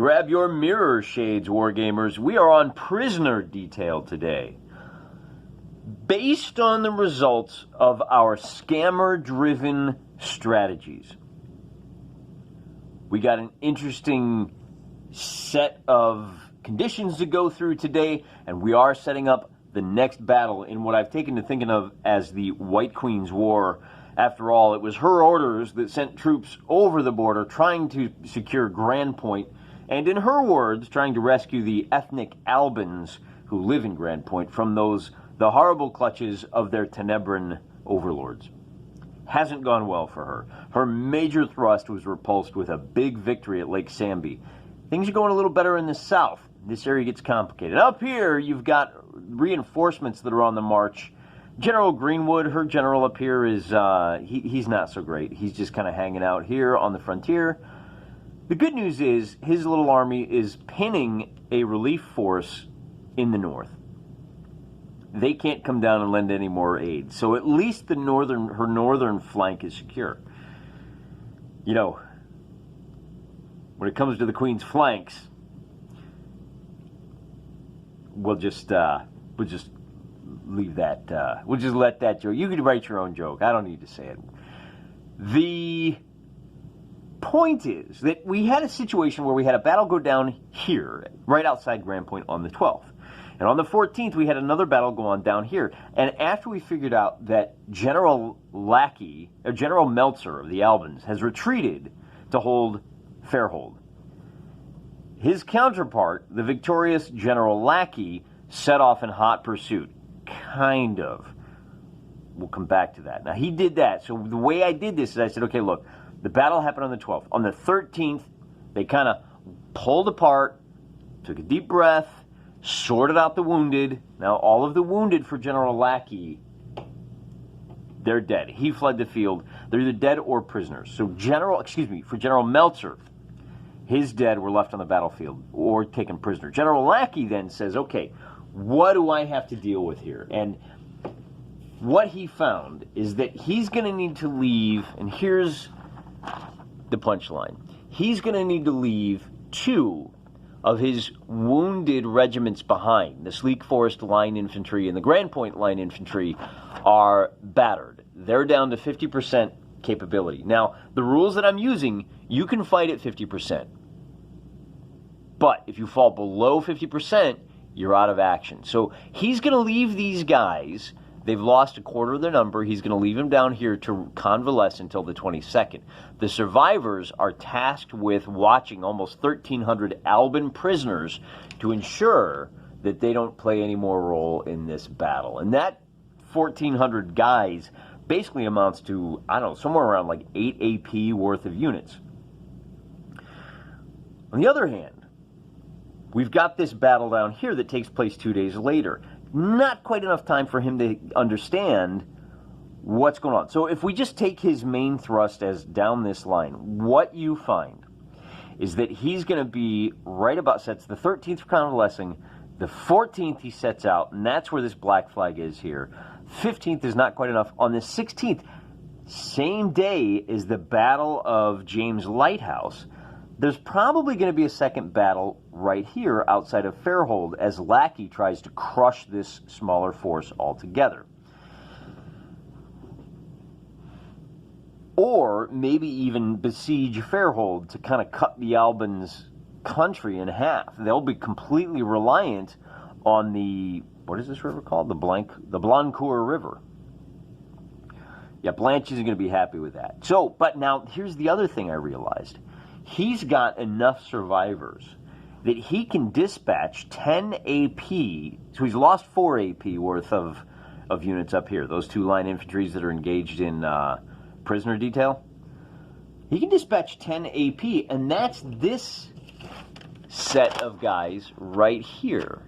Grab your mirror shades, Wargamers. We are on prisoner detail today. Based on the results of our scammer-driven strategies, we got an interesting set of conditions to go through today, and we are setting up the next battle in what I've taken to thinking of as the White Queen's War. After all, it was her orders that sent troops over the border trying to secure Grand Point, and in her words, trying to rescue the ethnic Albans who live in Grand Point from the horrible clutches of their Tenebran overlords. Hasn't gone well for her. Her major thrust was repulsed with a big victory at Lake Samby. Things are going a little better in the south. This area gets complicated. Up here, you've got reinforcements that are on the march. General Greenwood, her general up here, is he's not so great. He's just kind of hanging out here on the frontier. The good news is his little army is pinning a relief force in the north. They can't come down and lend any more aid. So at least her northern flank is secure. You know, when it comes to the Queen's flanks, we'll just leave that. We'll just let that joke. You can write your own joke. I don't need to say it. The point is that we had a situation where we had a battle go down here, right outside Grand Point on the 12th. And on the 14th, we had another battle go on down here. And after we figured out that General Lacky, or General Meltzer of the Albans, has retreated to hold Fairhold, his counterpart, the victorious General Lacky, set off in hot pursuit. Kind of. We'll come back to that. Now, he did that. So the way I did this is I said, okay, look, the battle happened on the 12th. On the 13th, they kind of pulled apart, took a deep breath, sorted out the wounded. Now, all of the wounded for General Lacky, they're dead. He fled the field. They're either dead or prisoners. So for General Meltzer, his dead were left on the battlefield or taken prisoner. General Lacky then says, okay, what do I have to deal with here? And what he found is that he's going to need to leave, and here's the punchline. He's going to need to leave 2 of his wounded regiments behind. The Sleek Forest Line Infantry and the Grand Point Line Infantry are battered. They're down to 50% capability. Now, the rules that I'm using, you can fight at 50%. But if you fall below 50%, you're out of action. So he's going to leave these guys. They've lost a quarter of their number. He's going to leave them down here to convalesce until the 22nd. The survivors are tasked with watching almost 1,300 Alban prisoners to ensure that they don't play any more role in this battle. And that 1,400 guys basically amounts to, I don't know, somewhere around like 8 AP worth of units. On the other hand, we've got this battle down here that takes place 2 days later. Not quite enough time for him to understand what's going on. So if we just take his main thrust as down this line, what you find is that he's going to be right about sets the 13th for convalescing, the 14th he sets out, and that's where this black flag is here. 15th is not quite enough. On the 16th, same day as the Battle of James Lighhouse, there's probably going to be a second battle right here outside of Fairhold as Lacky tries to crush this smaller force altogether. Or maybe even besiege Fairhold to kind of cut the Albans' country in half. They'll be completely reliant on the, what is this river called? The Blancourt River. Yeah, Blanche isn't going to be happy with that. So, but now here's the other thing I realized. He's got enough survivors that he can dispatch 10 AP, so he's lost 4 AP worth of units up here, those 2 line infantries that are engaged in prisoner detail. He can dispatch 10 AP, and that's this set of guys right here.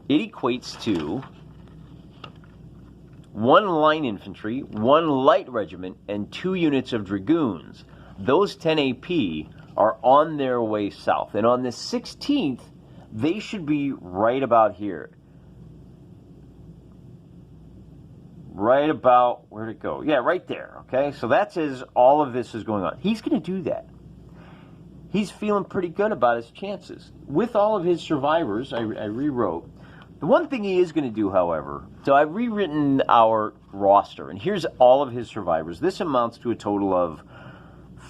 It equates to 1 line infantry, 1 light regiment, and 2 units of dragoons. Those 10 AP are on their way south. And on the 16th, they should be right about here. Right about, where'd it go? Yeah, right there, okay? So that's as all of this is going on. He's going to do that. he's feeling pretty good about his chances. With all of his survivors, I rewrote. The one thing he is going to do, however, so I've rewritten our roster, and here's all of his survivors. This amounts to a total of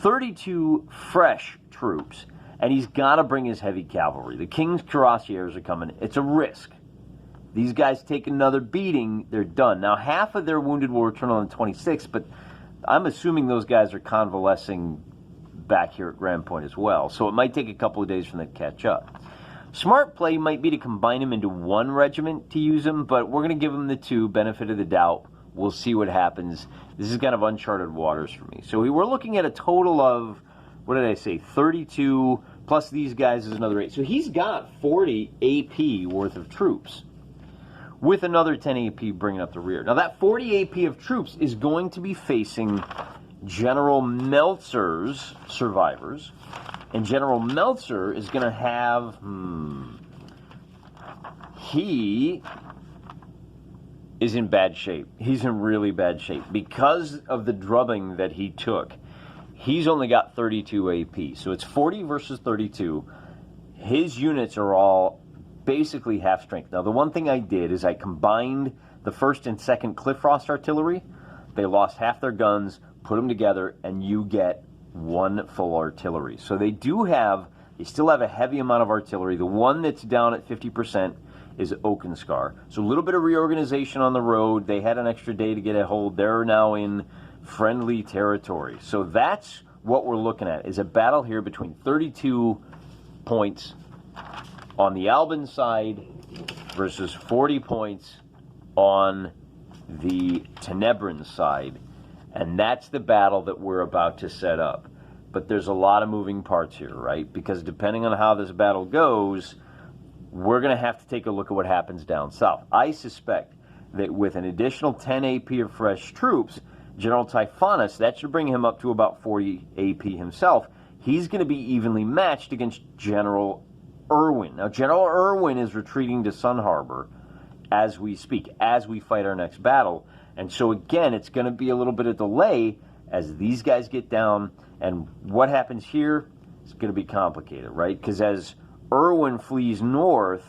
32 fresh troops, and he's got to bring his heavy cavalry. The King's cuirassiers are coming. It's a risk. These guys take another beating, they're done. Now, half of their wounded will return on the 26th, but I'm assuming those guys are convalescing back here at Grand Point as well, so it might take a couple of days for them to catch up. Smart play might be to combine them into one regiment to use them, but we're going to give them the two, benefit of the doubt. We'll see what happens. This is kind of uncharted waters for me. So we're looking at a total of, what did I say, 32, plus these guys is another 8. So he's got 40 AP worth of troops, with another 10 AP bringing up the rear. Now that 40 AP of troops is going to be facing General Meltzer's survivors, and General Meltzer is going to have, he is in bad shape. He's in really bad shape. Because of the drubbing that he took, he's only got 32 AP. So it's 40 versus 32. His units are all basically half strength. Now, the one thing I did is I combined the 1st and 2nd Cliffrost artillery. They lost half their guns, put them together, and you get one full artillery. So they still have a heavy amount of artillery. The one that's down at 50% is Oakenscar. So a little bit of reorganization on the road. They had an extra day to get a hold. They're now in friendly territory. So that's what we're looking at, is a battle here between 32 points on the Alban side versus 40 points on the Tenebrin side. And that's the battle that we're about to set up. But there's a lot of moving parts here, right? Because depending on how this battle goes, we're going to have to take a look at what happens down south. I suspect that with an additional 10 AP of fresh troops, General Typhonus, that should bring him up to about 40 AP himself. He's going to be evenly matched against General Irwin. Now, General Irwin is retreating to Sun Harbor as we speak, as we fight our next battle. And so, again, it's going to be a little bit of delay as these guys get down. And what happens here is going to be complicated, right? Because as Irwin flees north,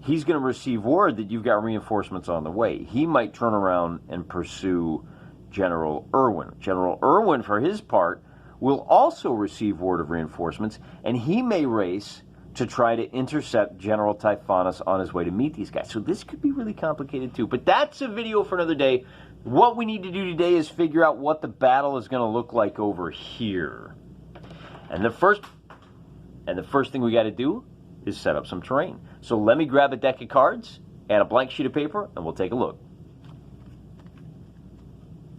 he's going to receive word that you've got reinforcements on the way. He might turn around and pursue General Irwin. General Irwin, for his part, will also receive word of reinforcements, and he may race to try to intercept General Typhonus on his way to meet these guys. So this could be really complicated too. But that's a video for another day. What we need to do today is figure out what the battle is going to look like over here. And the first thing we got to do is set up some terrain. So let me grab a deck of cards and a blank sheet of paper, and we'll take a look.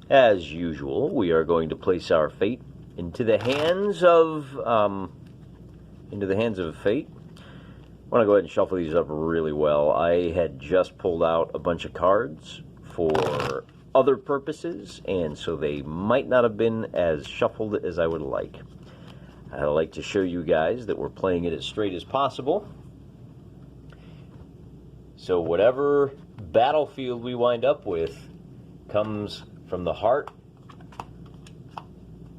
As usual, we are going to place our fate into the hands of fate. I want to go ahead and shuffle these up really well. I had just pulled out a bunch of cards for other purposes, and so they might not have been as shuffled as I would like. I'd like to show you guys that we're playing it as straight as possible. So whatever battlefield we wind up with comes from the heart.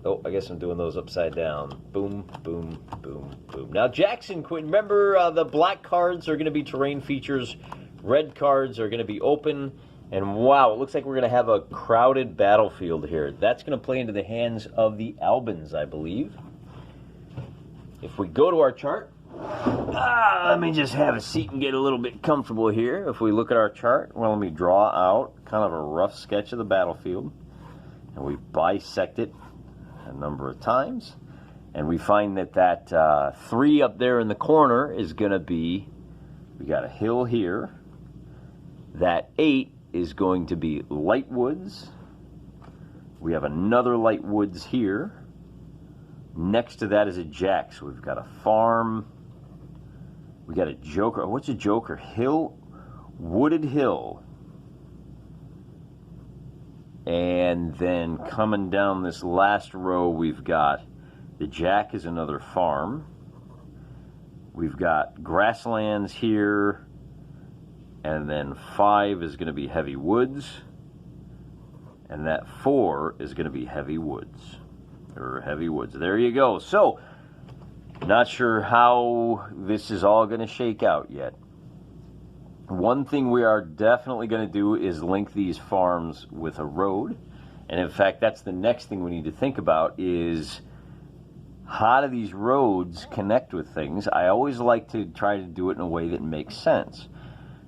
Oh, I guess I'm doing those upside down. Boom, boom, boom, boom. Now, Jackson Quinn, remember the black cards are going to be terrain features. Red cards are going to be open. And wow, it looks like we're going to have a crowded battlefield here. That's going to play into the hands of the Albans, I believe. If we go to our chart, let me just have a seat and get a little bit comfortable here. If we look at our chart, well, let me draw out kind of a rough sketch of the battlefield. And we bisect it a number of times. And we find that 3 up there in the corner is going to be, we got a hill here. That 8 is going to be light woods. We have another light woods here. Next to that is a jack. So we've got a farm. We got a joker. What's a joker? Hill, wooded hill. And then coming down this last row, we've got the jack is another farm. We've got grasslands here. And then 5 is going to be heavy woods. And that 4 is going to be heavy woods. Or heavy woods. There you go. So Not sure how this is all going to shake out yet. One thing we are definitely going to do is link these farms with a road. And in fact, that's the next thing we need to think about is how do these roads connect with things? I always like to try to do it in a way that makes sense.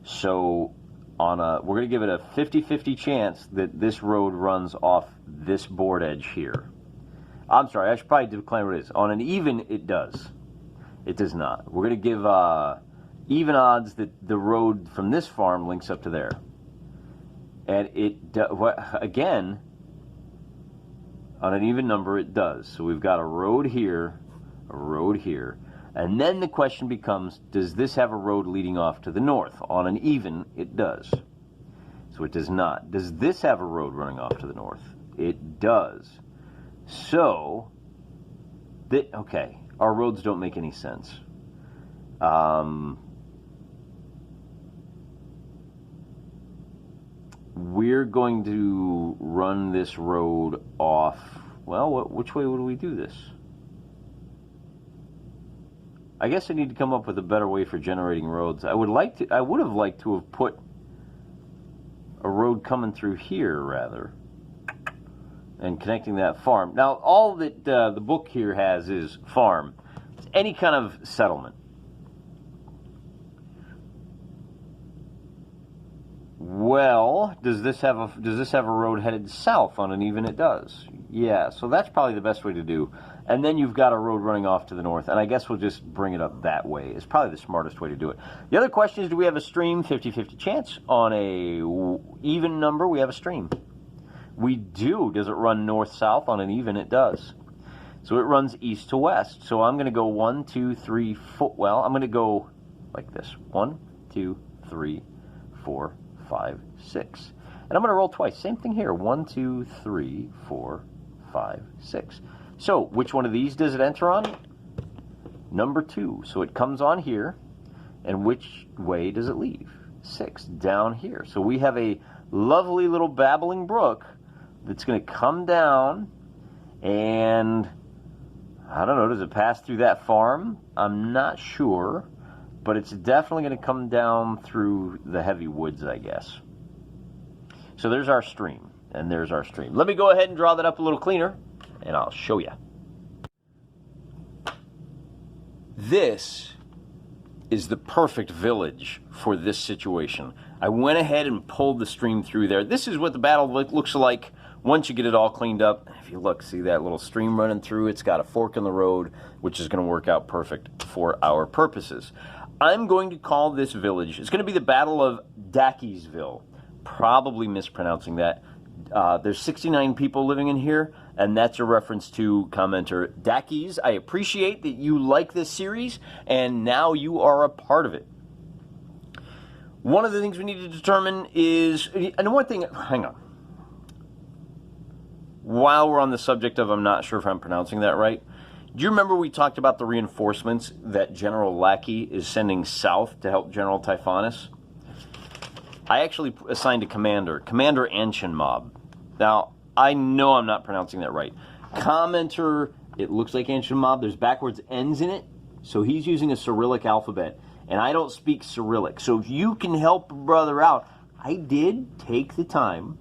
So we're going to give it a 50-50 chance that this road runs off this board edge here. I'm sorry, I should probably declare what it is. On an even, it does. It does not. We're going to give even odds that the road from this farm links up to there. And again, on an even number, it does. So we've got a road here, and then the question becomes, does this have a road leading off to the north? On an even, it does. So it does not. Does this have a road running off to the north? It does. So, okay, our roads don't make any sense. We're going to run this road off. Well, which way would we do this? I guess I need to come up with a better way for generating roads. I would have liked to have put a road coming through here rather, and connecting that farm. Now, all that the book here has is farm. It's any kind of settlement. Well, does this have a road headed south on an even? It does. Yeah, so that's probably the best way to do. And then you've got a road running off to the north, and I guess we'll just bring it up that way. It's probably the smartest way to do it. The other question is, do we have a stream? 50-50 chance. On a even number, we have a stream. We do. Does it run north-south? On an even, it does. So it runs east to west. So I'm going to go 1, 2, 3, 4. Well, I'm going to go like this. 1, 2, 3, 4, 5, 6. And I'm going to roll twice. Same thing here. 1, 2, 3, 4, 5, 6. So which one of these does it enter on? Number 2. So it comes on here. And which way does it leave? 6. Down here. So we have a lovely little babbling brook that's going to come down, and I don't know, does it pass through that farm? I'm not sure, but it's definitely going to come down through the heavy woods, I guess. So there's our stream, and there's our stream. Let me go ahead and draw that up a little cleaner, and I'll show you. This is the perfect village for this situation. I went ahead and pulled the stream through there. This is what the battle looks like once you get it all cleaned up. If you look, see that little stream running through? It's got a fork in the road, which is going to work out perfect for our purposes. I'm going to call this village, it's going to be the Battle of Dackysville. Probably mispronouncing that. There's 69 people living in here, and that's a reference to commenter Dackies. I appreciate that you like this series, and now you are a part of it. One of the things we need to determine is, and one thing, hang on. While we're on the subject of, I'm not sure if I'm pronouncing that right, do you remember we talked about the reinforcements that General Lacky is sending south to help General Typhonus? I actually assigned a commander, Commander Anshinmob. Now, I know I'm not pronouncing that right. Commenter, it looks like Anshinmob, there's backwards N's in it, so he's using a Cyrillic alphabet. And I don't speak Cyrillic, so if you can help a brother out, I did take the time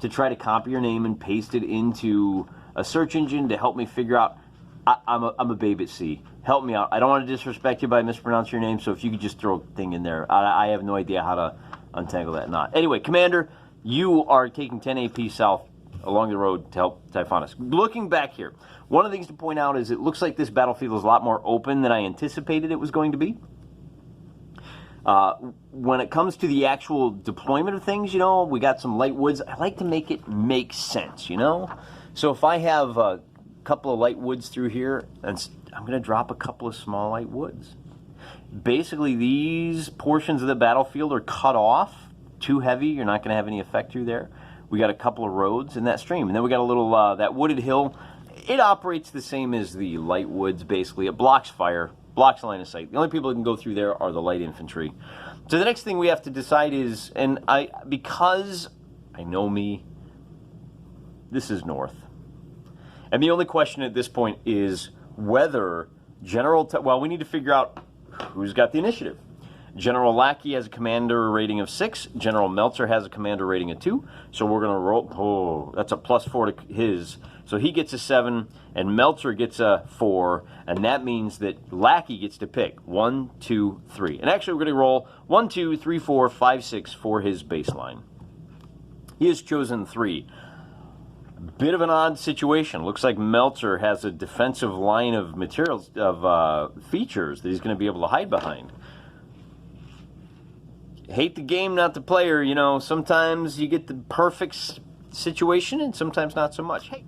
to try to copy your name and paste it into a search engine to help me figure out. I'm a babe at sea. Help me out. I don't want to disrespect you by mispronouncing your name, so if you could just throw a thing in there. I have no idea how to untangle that knot. Anyway, Commander, you are taking 10 AP south along the road to help Typhonus. Looking back here, one of the things to point out is it looks like this battlefield is a lot more open than I anticipated it was going to be. When it comes to the actual deployment of things, we got some light woods. I like to make it make sense, So if I have a couple of light woods through here, I'm going to drop a couple of small light woods. Basically, these portions of the battlefield are cut off. Too heavy, you're not going to have any effect through there. We got a couple of roads in that stream. And then we got a little, that wooded hill. It operates the same as the light woods, basically. It blocks fire. Blocks line of sight. The only people that can go through there are the light infantry. So the next thing we have to decide is, because I know me, this is north. And the only question at this point is whether Well, we need to figure out who's got the initiative. General Lacky has a commander rating of 6. General Meltzer has a commander rating of 2. So we're going to roll. Oh, that's a +4 to his. So he gets a 7, and Meltzer gets a 4, and that means that Lacky gets to pick 1, 2, 3. And actually, we're going to roll 1, 2, 3, 4, 5, 6 for his baseline. He has chosen 3. Bit of an odd situation. Looks like Meltzer has a defensive line of materials, of features that he's going to be able to hide behind. Hate the game, not the player. You know, sometimes you get the perfect situation and sometimes not so much. Hey.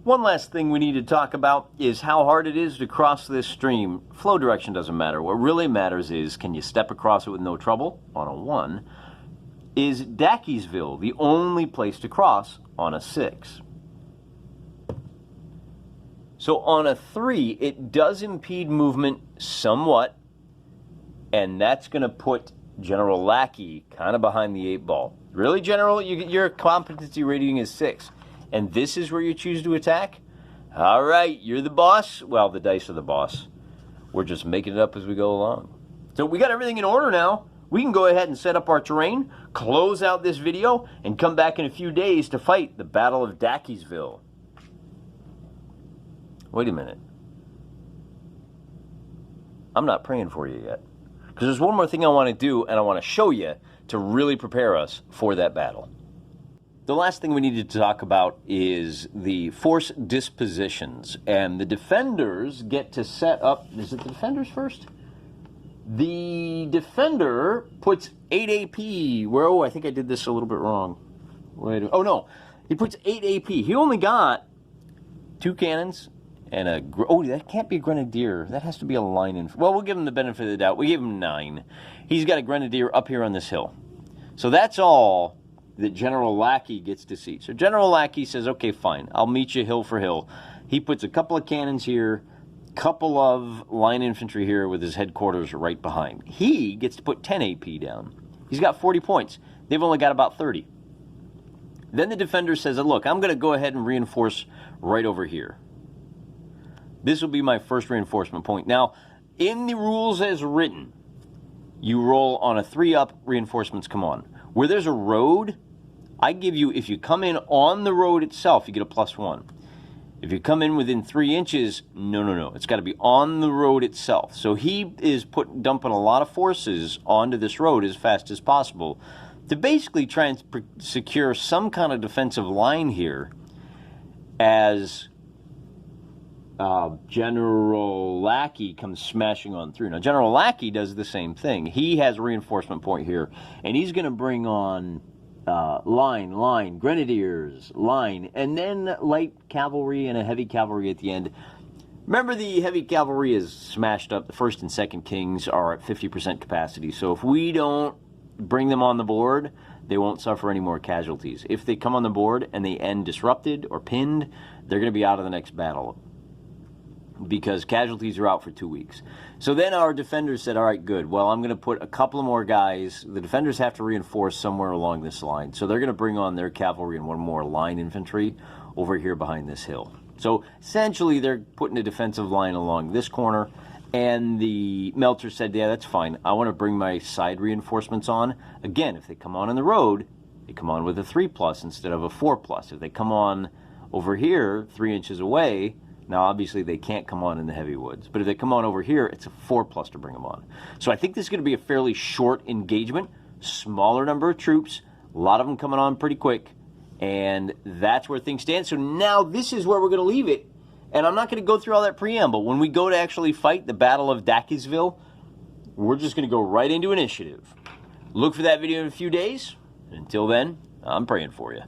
One last thing we need to talk about is how hard it is to cross this stream. Flow direction doesn't matter. What really matters is, can you step across it with no trouble on a 1? Is Dackysville the only place to cross on a 6? So on a 3, it does impede movement somewhat, and that's going to put General Lacky kind of behind the 8 ball. Really, General? Your competency rating is 6, and this is where you choose to attack? All right, you're the boss. Well, the dice are the boss. We're just making it up as we go along. So we got everything in order now. We can go ahead and set up our terrain, close out this video, and come back in a few days to fight the Battle of Dackysville. Wait a minute. I'm not praying for you yet. Because there's one more thing I want to do, and I want to show you to really prepare us for that battle. The last thing we need to talk about is the force dispositions. And the defenders get to set up... Is it the defenders first? The defender puts 8 AP. Whoa, I think I did this a little bit wrong. Wait. Oh, no. He puts 8 AP. He only got 2 cannons and a... Oh, that can't be a grenadier. That has to be a line in... Well, we'll give him the benefit of the doubt. We give him 9. He's got a grenadier up here on this hill. So that's all that General Lacky gets to see. So General Lacky says, okay, fine. I'll meet you hill for hill. He puts a couple of cannons here, couple of line infantry here with his headquarters right behind. He gets to put 10 AP down. He's got 40 points. They've only got about 30. Then the defender says, look, I'm going to go ahead and reinforce right over here. This will be my first reinforcement point. Now, in the rules as written, you roll on a 3-up, reinforcements come on. Where there's a road, I give you, if you come in on the road itself, you get a +1. If you come in within 3 inches, no. It's got to be on the road itself. So he is dumping a lot of forces onto this road as fast as possible to basically try and secure some kind of defensive line here as General Lacky comes smashing on through. Now, General Lacky does the same thing. He has a reinforcement point here, and he's going to bring on line, grenadiers, line, and then light cavalry and a heavy cavalry at the end. Remember, the heavy cavalry is smashed up. The 1st and 2nd Kings are at 50% capacity, so if we don't bring them on the board, they won't suffer any more casualties. If they come on the board and they end disrupted or pinned, they're going to be out of the next battle, because casualties are out for 2 weeks. So then our defenders said, all right, good. Well, I'm going to put a couple of more guys. The defenders have to reinforce somewhere along this line. So they're going to bring on their cavalry and one more line infantry over here behind this hill. So essentially they're putting a defensive line along this corner. And the Meltzer said, yeah, that's fine. I want to bring my side reinforcements on. Again, if they come on the road, they come on with a 3+ instead of a 4+. If they come on over here 3 inches away, now, obviously, they can't come on in the heavy woods. But if they come on over here, it's a 4+ to bring them on. So I think this is going to be a fairly short engagement, smaller number of troops, a lot of them coming on pretty quick, and that's where things stand. So now this is where we're going to leave it. And I'm not going to go through all that preamble. When we go to actually fight the Battle of Dackysville, we're just going to go right into initiative. Look for that video in a few days. Until then, I'm praying for you.